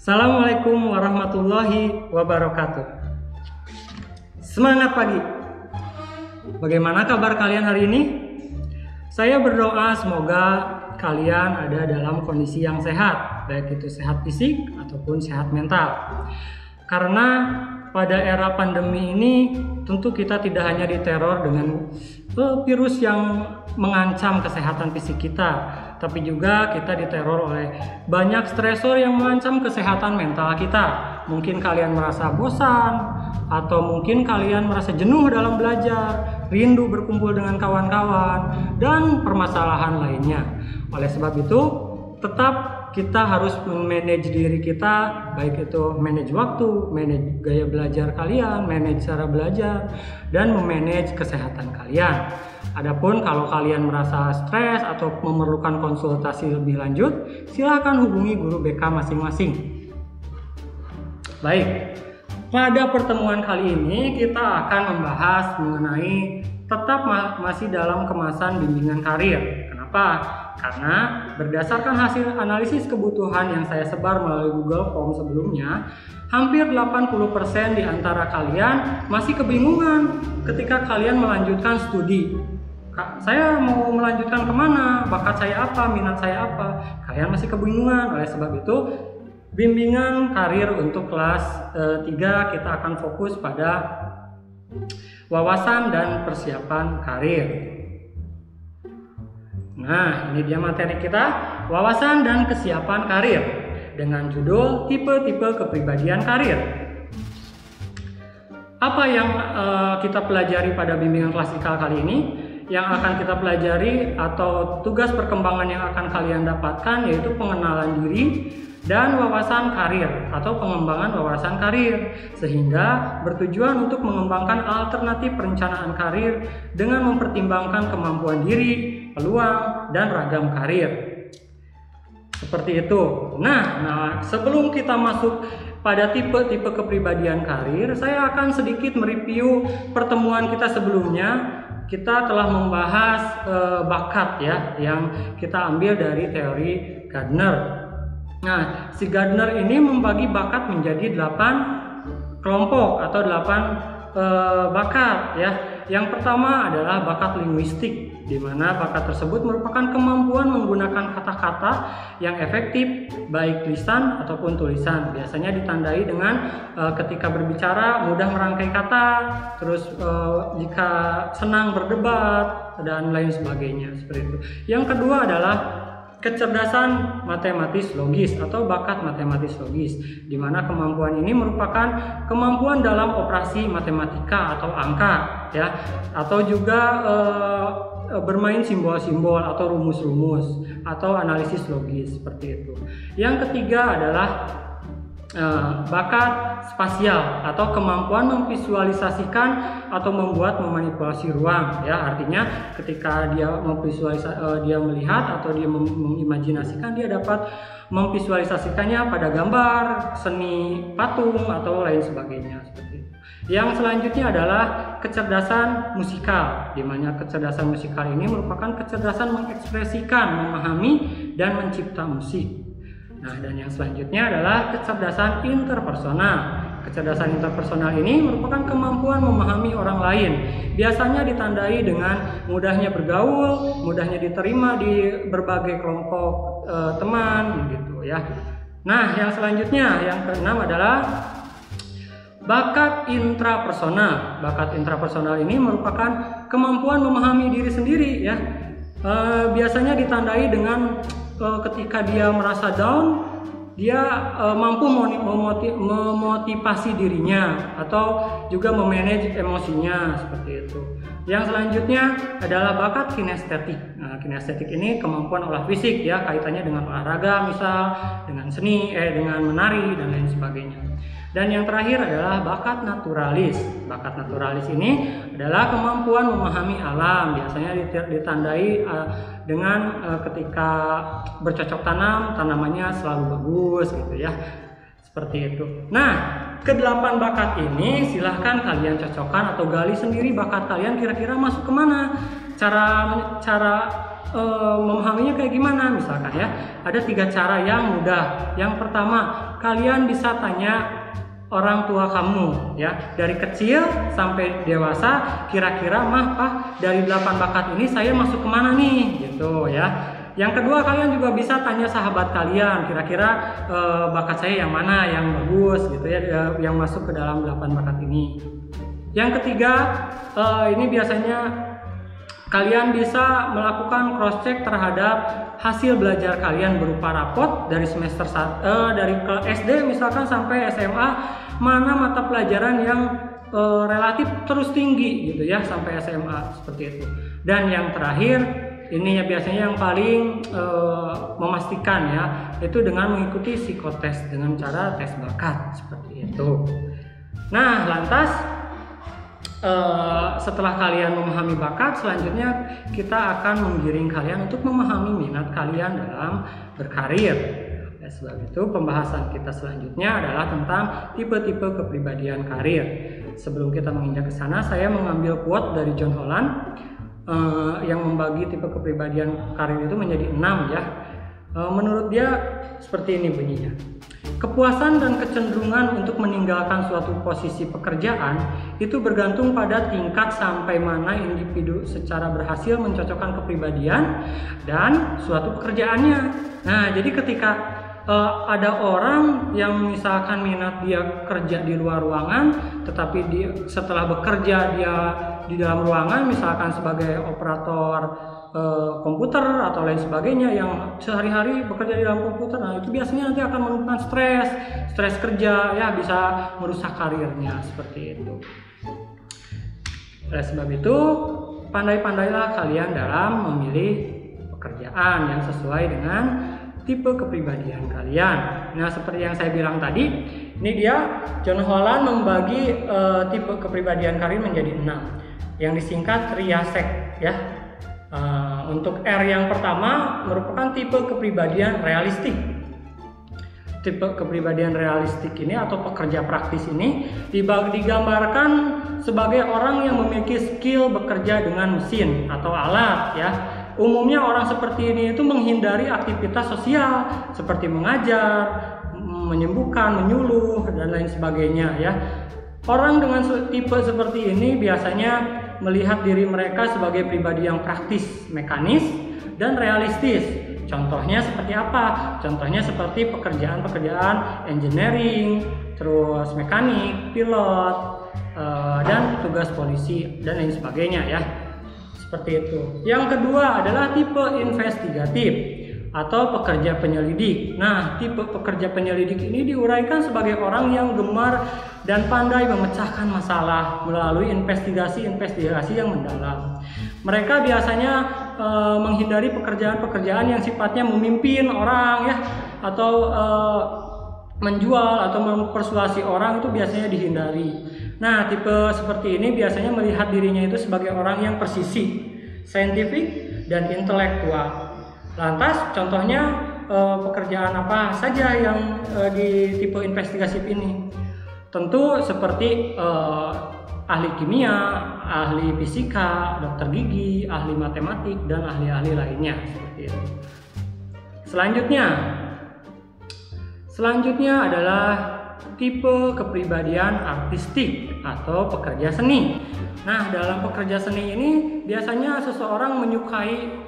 Assalamualaikum warahmatullahi wabarakatuh. Semangat pagi. Bagaimana kabar kalian hari ini? Saya berdoa semoga kalian ada dalam kondisi yang sehat, baik itu sehat fisik ataupun sehat mental. Karena pada era pandemi ini tentu kita tidak hanya diteror dengan virus yang mengancam kesehatan fisik kita, tapi juga kita diteror oleh banyak stresor yang mengancam kesehatan mental kita. Mungkin kalian merasa bosan, atau mungkin kalian merasa jenuh dalam belajar, rindu berkumpul dengan kawan-kawan, dan permasalahan lainnya. Oleh sebab itu, tetap kita harus memanage diri kita, baik itu manage waktu, manage gaya belajar kalian, manage cara belajar, dan memanage kesehatan kalian. Adapun kalau kalian merasa stres atau memerlukan konsultasi lebih lanjut, silakan hubungi guru BK masing-masing. Baik, pada pertemuan kali ini kita akan membahas mengenai tetap masih dalam kemasan bimbingan karir. Kenapa? Karena berdasarkan hasil analisis kebutuhan yang saya sebar melalui Google Form sebelumnya, hampir 80% di antara kalian masih kebingungan ketika kalian melanjutkan studi. Saya mau melanjutkan kemana? Bakat saya apa? Minat saya apa? Kalian masih kebingungan. Oleh sebab itu, bimbingan karir untuk kelas 3 kita akan fokus pada wawasan dan persiapan karir. Nah, ini dia materi kita, wawasan dan kesiapan karir, dengan judul tipe-tipe kepribadian karir. Apa yang kita pelajari pada bimbingan klasikal kali ini? Yang akan kita pelajari atau tugas perkembangan yang akan kalian dapatkan yaitu pengenalan diri dan wawasan karir atau pengembangan wawasan karir, sehingga bertujuan untuk mengembangkan alternatif perencanaan karir dengan mempertimbangkan kemampuan diri, peluang, dan ragam karir. Seperti itu. Nah, sebelum kita masuk pada tipe-tipe kepribadian karir, saya akan sedikit mereview pertemuan kita sebelumnya. Kita telah membahas bakat ya, yang kita ambil dari teori Gardner. Nah, si Gardner ini membagi bakat menjadi 8 kelompok atau 8 bakat ya. Yang pertama adalah bakat linguistik, di mana bakat tersebut merupakan kemampuan menggunakan kata-kata yang efektif baik lisan ataupun tulisan. Biasanya ditandai dengan ketika berbicara mudah merangkai kata, terus jika senang berdebat dan lain sebagainya seperti itu. Yang kedua adalah kecerdasan matematis logis atau bakat matematis logis, di mana kemampuan ini merupakan kemampuan dalam operasi matematika atau angka ya, atau juga bermain simbol-simbol atau rumus-rumus atau analisis logis seperti itu. Yang ketiga adalah bakat spasial atau kemampuan memvisualisasikan atau memanipulasi ruang ya, artinya ketika dia dia melihat atau dia mengimajinasikan, dia dapat memvisualisasikannya pada gambar, seni patung atau lain sebagainya seperti itu. Yang selanjutnya adalah kecerdasan musikal, di mana kecerdasan musikal ini merupakan kecerdasan mengekspresikan, memahami, dan mencipta musik. Nah, dan yang selanjutnya adalah kecerdasan interpersonal. Kecerdasan interpersonal ini merupakan kemampuan memahami orang lain. Biasanya ditandai dengan mudahnya bergaul, mudahnya diterima di berbagai kelompok teman, gitu ya. Nah, yang selanjutnya, yang keenam adalah bakat intrapersonal. Bakat intrapersonal ini merupakan kemampuan memahami diri sendiri ya. Biasanya ditandai dengan ketika dia merasa down, dia mampu memotivasi dirinya atau juga memanage emosinya seperti itu. Yang selanjutnya adalah bakat kinestetik. Nah, kinestetik ini kemampuan olah fisik ya, kaitannya dengan olahraga, misal dengan seni, dengan menari dan lain sebagainya. Dan yang terakhir adalah bakat naturalis. Bakat naturalis ini adalah kemampuan memahami alam. Biasanya ditandai dengan ketika bercocok tanam, tanamannya selalu bagus gitu ya. Seperti itu. Nah, ke-8 bakat ini silahkan kalian cocokkan atau gali sendiri bakat kalian kira-kira masuk kemana. Cara memahaminya kayak gimana? Misalkan ya, ada 3 cara yang mudah. Yang pertama, kalian bisa tanya orang tua kamu ya, dari kecil sampai dewasa, kira-kira mah Pak, dari 8 bakat ini saya masuk kemana nih gitu ya. Yang kedua, kalian juga bisa tanya sahabat kalian, kira-kira bakat saya yang mana yang bagus gitu ya, yang masuk ke dalam 8 bakat ini. Yang ketiga, ini biasanya kalian bisa melakukan cross check terhadap hasil belajar kalian berupa raport dari semester dari SD misalkan sampai SMA, mana mata pelajaran yang relatif terus tinggi gitu ya sampai SMA, seperti itu. Dan yang terakhir, ini ya biasanya yang paling memastikan ya, itu dengan mengikuti psikotes dengan cara tes bakat seperti itu. Nah, lantas setelah kalian memahami bakat, selanjutnya kita akan menggiring kalian untuk memahami minat kalian dalam berkarir. Sebab itu pembahasan kita selanjutnya adalah tentang tipe-tipe kepribadian karir. Sebelum kita menginjak ke sana, saya mengambil quote dari John Holland yang membagi tipe kepribadian karir itu menjadi 6 ya. Menurut dia seperti ini bunyinya. Kepuasan dan kecenderungan untuk meninggalkan suatu posisi pekerjaan itu bergantung pada tingkat sampai mana individu secara berhasil mencocokkan kepribadian dan suatu pekerjaannya. Nah, jadi ketika ada orang yang misalkan minat dia kerja di luar ruangan, tetapi setelah bekerja dia di dalam ruangan, misalkan sebagai operator komputer atau lain sebagainya, yang sehari-hari bekerja di dalam komputer, nah itu biasanya nanti akan menimbulkan stres kerja ya, bisa merusak karirnya seperti itu. Oleh sebab itu, pandai-pandailah kalian dalam memilih pekerjaan yang sesuai dengan tipe kepribadian kalian. Nah, seperti yang saya bilang tadi, ini dia John Holland membagi tipe kepribadian karir menjadi 6 yang disingkat RIASEC ya. Untuk R yang pertama merupakan tipe kepribadian realistik. Tipe kepribadian realistik ini atau pekerja praktis ini digambarkan sebagai orang yang memiliki skill bekerja dengan mesin atau alat ya. Umumnya orang seperti ini itu menghindari aktivitas sosial seperti mengajar, menyembuhkan, menyuluh dan lain sebagainya ya. Orang dengan tipe seperti ini biasanya melihat diri mereka sebagai pribadi yang praktis, mekanis, dan realistis. Contohnya seperti apa? Contohnya seperti pekerjaan-pekerjaan engineering, terus mekanik, pilot, dan tugas polisi dan lain sebagainya ya. Seperti itu. Yang kedua adalah tipe investigatif atau pekerja penyelidik. Nah, tipe pekerja penyelidik ini diuraikan sebagai orang yang gemar dan pandai memecahkan masalah melalui investigasi-investigasi yang mendalam. Mereka biasanya menghindari pekerjaan-pekerjaan yang sifatnya memimpin orang ya, atau menjual atau mempersuasi orang, itu biasanya dihindari. Nah, tipe seperti ini biasanya melihat dirinya itu sebagai orang yang presisi, saintifik, dan intelektual. Lantas, contohnya pekerjaan apa saja yang di tipe investigatif ini? Tentu seperti ahli kimia, ahli fisika, dokter gigi, ahli matematik, dan ahli-ahli lainnya. Seperti itu. Selanjutnya adalah tipe kepribadian artistik atau pekerja seni. Nah, dalam pekerja seni ini biasanya seseorang menyukai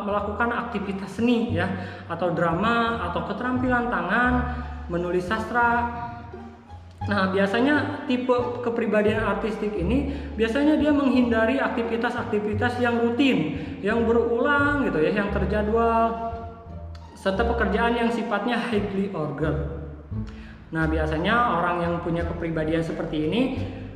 melakukan aktivitas seni ya, atau drama, atau keterampilan tangan, menulis sastra. Nah, biasanya tipe kepribadian artistik ini biasanya dia menghindari aktivitas-aktivitas yang rutin, yang berulang gitu ya, yang terjadwal, serta pekerjaan yang sifatnya highly ordered. Nah, biasanya orang yang punya kepribadian seperti ini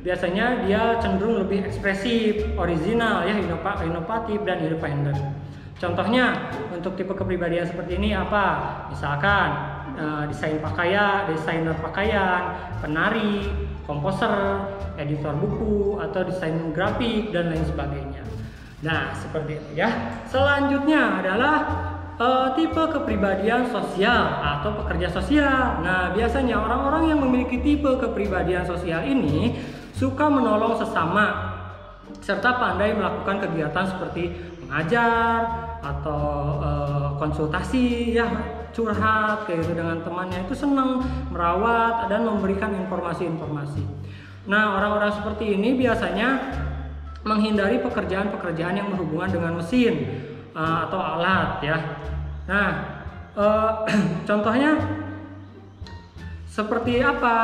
biasanya dia cenderung lebih ekspresif, original ya, inovatif dan independen. Contohnya untuk tipe kepribadian seperti ini apa? Misalkan desainer pakaian, penari, komposer, editor buku, atau desain grafik dan lain sebagainya. Nah, seperti itu ya. Selanjutnya adalah tipe kepribadian sosial atau pekerja sosial. Nah, biasanya orang-orang yang memiliki tipe kepribadian sosial ini suka menolong sesama serta pandai melakukan kegiatan seperti mengajar atau konsultasi ya, curhat kayak gitu dengan temannya, itu senang merawat dan memberikan informasi-informasi. Nah, orang-orang seperti ini biasanya menghindari pekerjaan-pekerjaan yang berhubungan dengan mesin atau alat ya. Nah, contohnya seperti apa?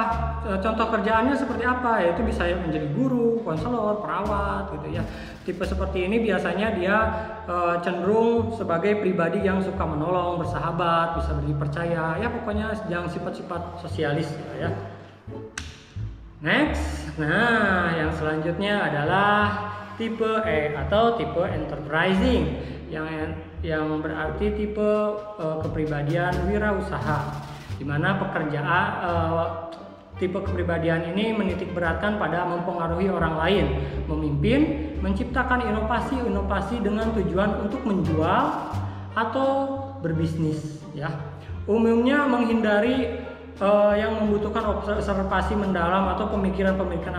Contoh kerjaannya seperti apa? Yaitu bisa menjadi guru, konselor, perawat gitu ya. Tipe seperti ini biasanya dia cenderung sebagai pribadi yang suka menolong, bersahabat, bisa dipercaya. Ya pokoknya yang sifat-sifat sosialis gitu ya. Next. Nah, yang selanjutnya adalah tipe E atau tipe enterprising yang berarti tipe kepribadian wirausaha, di mana pekerjaan tipe kepribadian ini menitik beratkan pada mempengaruhi orang lain, memimpin, menciptakan inovasi-inovasi dengan tujuan untuk menjual atau berbisnis ya. Umumnya menghindari yang membutuhkan observasi mendalam atau pemikiran-pemikiran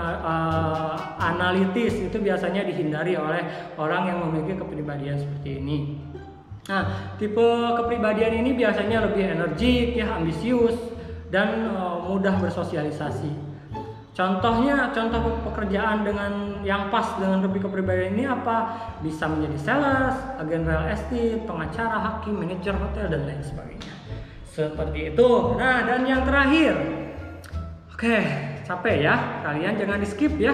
analitis, itu biasanya dihindari oleh orang yang memiliki kepribadian seperti ini. Nah, tipe kepribadian ini biasanya lebih energik ya, ambisius dan mudah bersosialisasi. Contoh pekerjaan dengan yang pas dengan tipe kepribadian ini apa? Bisa menjadi sales, agen real estate, pengacara, hakim, manajer hotel dan lain sebagainya. Seperti itu. Nah, dan yang terakhir. Oke, capek ya. Kalian jangan di-skip ya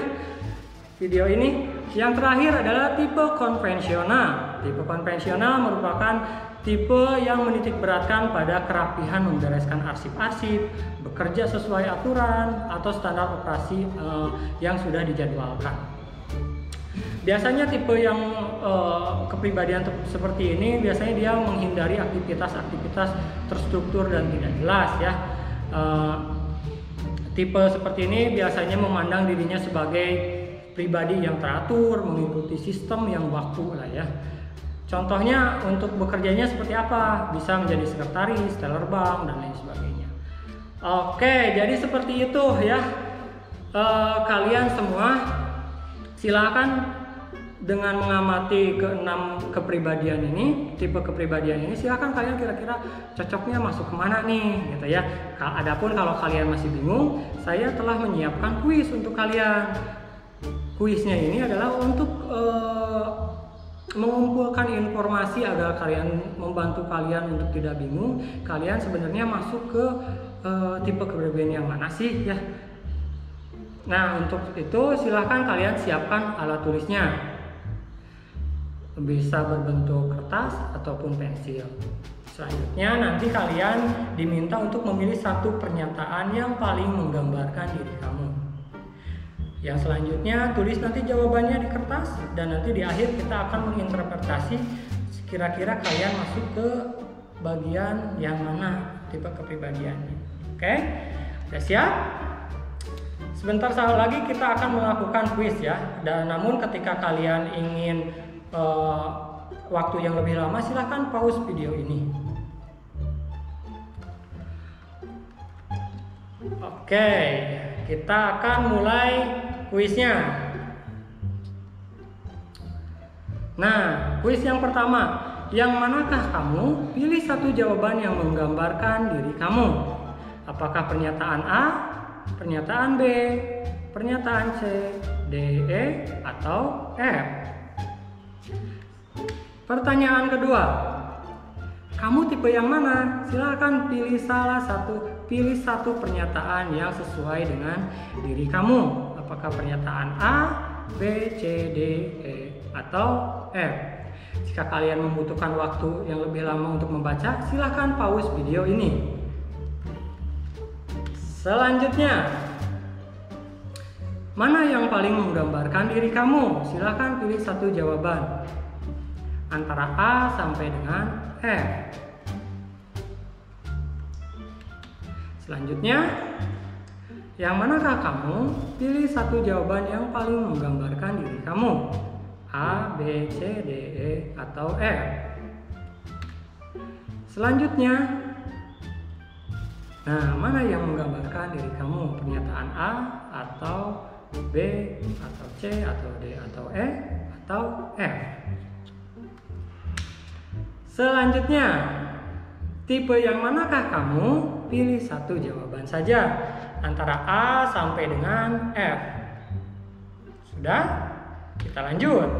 video ini. Yang terakhir adalah tipe konvensional. Tipe konvensional merupakan tipe yang menitik beratkan pada kerapihan membereskan arsip-arsip, bekerja sesuai aturan atau standar operasi yang sudah dijadwalkan. Biasanya tipe yang kepribadian seperti ini biasanya dia menghindari aktivitas-aktivitas terstruktur dan tidak jelas ya. Tipe seperti ini biasanya memandang dirinya sebagai pribadi yang teratur, mengikuti sistem yang baku lah ya. Contohnya untuk bekerjanya seperti apa? Bisa menjadi sekretaris, teller bank dan lain sebagainya. Oke, jadi seperti itu ya. Kalian semua silakan dengan mengamati ke-6 kepribadian ini, tipe kepribadian ini, silakan kalian kira-kira cocoknya masuk kemana nih gitu ya. Adapun kalau kalian masih bingung, saya telah menyiapkan kuis untuk kalian. Kuisnya ini adalah untuk mengumpulkan informasi agar membantu kalian untuk tidak bingung. Kalian sebenarnya masuk ke tipe kepribadian yang mana sih ya. Nah, untuk itu silahkan kalian siapkan alat tulisnya. Bisa berbentuk kertas ataupun pensil. Selanjutnya nanti kalian diminta untuk memilih satu pernyataan yang paling menggambarkan diri kamu. Yang selanjutnya tulis nanti jawabannya di kertas, dan nanti di akhir kita akan menginterpretasi kira-kira kalian masuk ke bagian yang mana tipe kepribadiannya. Oke? Sudah siap? Sebentar lagi kita akan melakukan kuis ya. Dan namun ketika kalian ingin waktu yang lebih lama, silahkan pause video ini. Oke, kita akan mulai kuisnya. Nah, kuis yang pertama, yang manakah kamu? Pilih satu jawaban yang menggambarkan diri kamu. Apakah pernyataan A, pernyataan B, pernyataan C, D, E, atau F? Pertanyaan kedua, kamu tipe yang mana? Silakan pilih satu pernyataan yang sesuai dengan diri kamu. Apakah pernyataan A, B, C, D, E, atau F? Jika kalian membutuhkan waktu yang lebih lama untuk membaca, silahkan pause video ini. Selanjutnya, mana yang paling menggambarkan diri kamu? Silahkan pilih satu jawaban antara A sampai dengan F. Selanjutnya, yang manakah kamu? Pilih satu jawaban yang paling menggambarkan diri kamu. A, B, C, D, E, atau F. Selanjutnya, nah, mana yang menggambarkan diri kamu? Pernyataan A, atau B, atau C, atau D, atau E, atau F? Selanjutnya, tipe yang manakah kamu? Pilih satu jawaban saja antara A sampai dengan F. Sudah? Kita lanjut.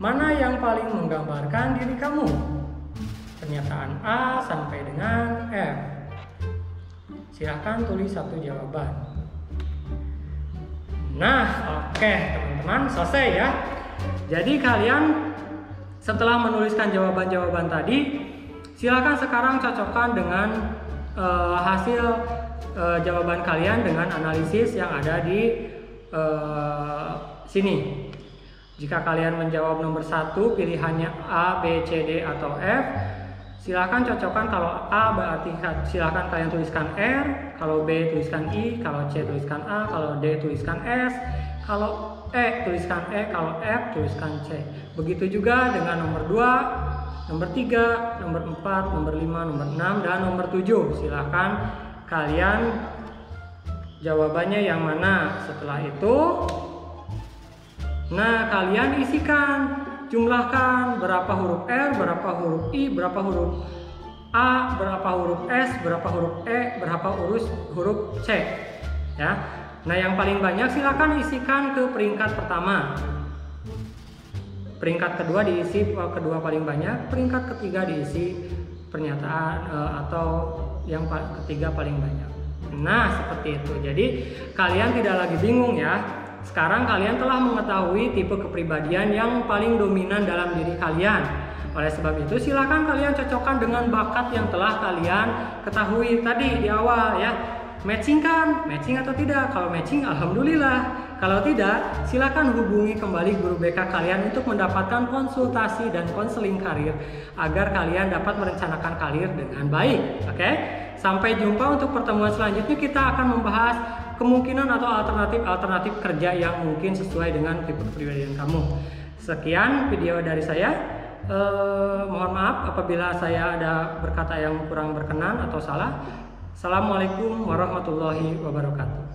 Mana yang paling menggambarkan diri kamu? Pernyataan A sampai dengan F. Silahkan tulis satu jawaban. Nah, oke teman-teman, selesai ya. Jadi kalian setelah menuliskan jawaban-jawaban tadi, silakan sekarang cocokkan dengan hasil jawaban kalian dengan analisis yang ada di sini. Jika kalian menjawab nomor 1, pilihannya A, B, C, D, atau F, silakan cocokkan. Kalau A berarti silakan kalian tuliskan R, kalau B tuliskan I, kalau C tuliskan A, kalau D tuliskan S, kalau E tuliskan E, kalau F tuliskan C. Begitu juga dengan nomor 2, nomor 3, nomor 4, nomor 5, nomor 6, dan nomor 7. Silakan kalian jawabannya yang mana. Setelah itu, nah kalian isikan, jumlahkan berapa huruf R, berapa huruf I, berapa huruf A, berapa huruf S, berapa huruf E, berapa huruf C. Ya. Nah yang paling banyak silakan isikan ke peringkat pertama. Peringkat kedua diisi kedua paling banyak, peringkat ketiga diisi pernyataan atau yang ketiga paling banyak. Nah seperti itu. Jadi kalian tidak lagi bingung ya. Sekarang kalian telah mengetahui tipe kepribadian yang paling dominan dalam diri kalian. Oleh sebab itu silakan kalian cocokkan dengan bakat yang telah kalian ketahui tadi di awal ya. Matching atau tidak? Kalau matching, alhamdulillah. Kalau tidak, silakan hubungi kembali guru BK kalian untuk mendapatkan konsultasi dan konseling karir agar kalian dapat merencanakan karir dengan baik. Oke? Sampai jumpa untuk pertemuan selanjutnya. Kita akan membahas kemungkinan atau alternatif kerja yang mungkin sesuai dengan tipe kepribadian kamu. Sekian video dari saya. Mohon maaf apabila saya ada berkata yang kurang berkenan atau salah. Assalamualaikum warahmatullahi wabarakatuh.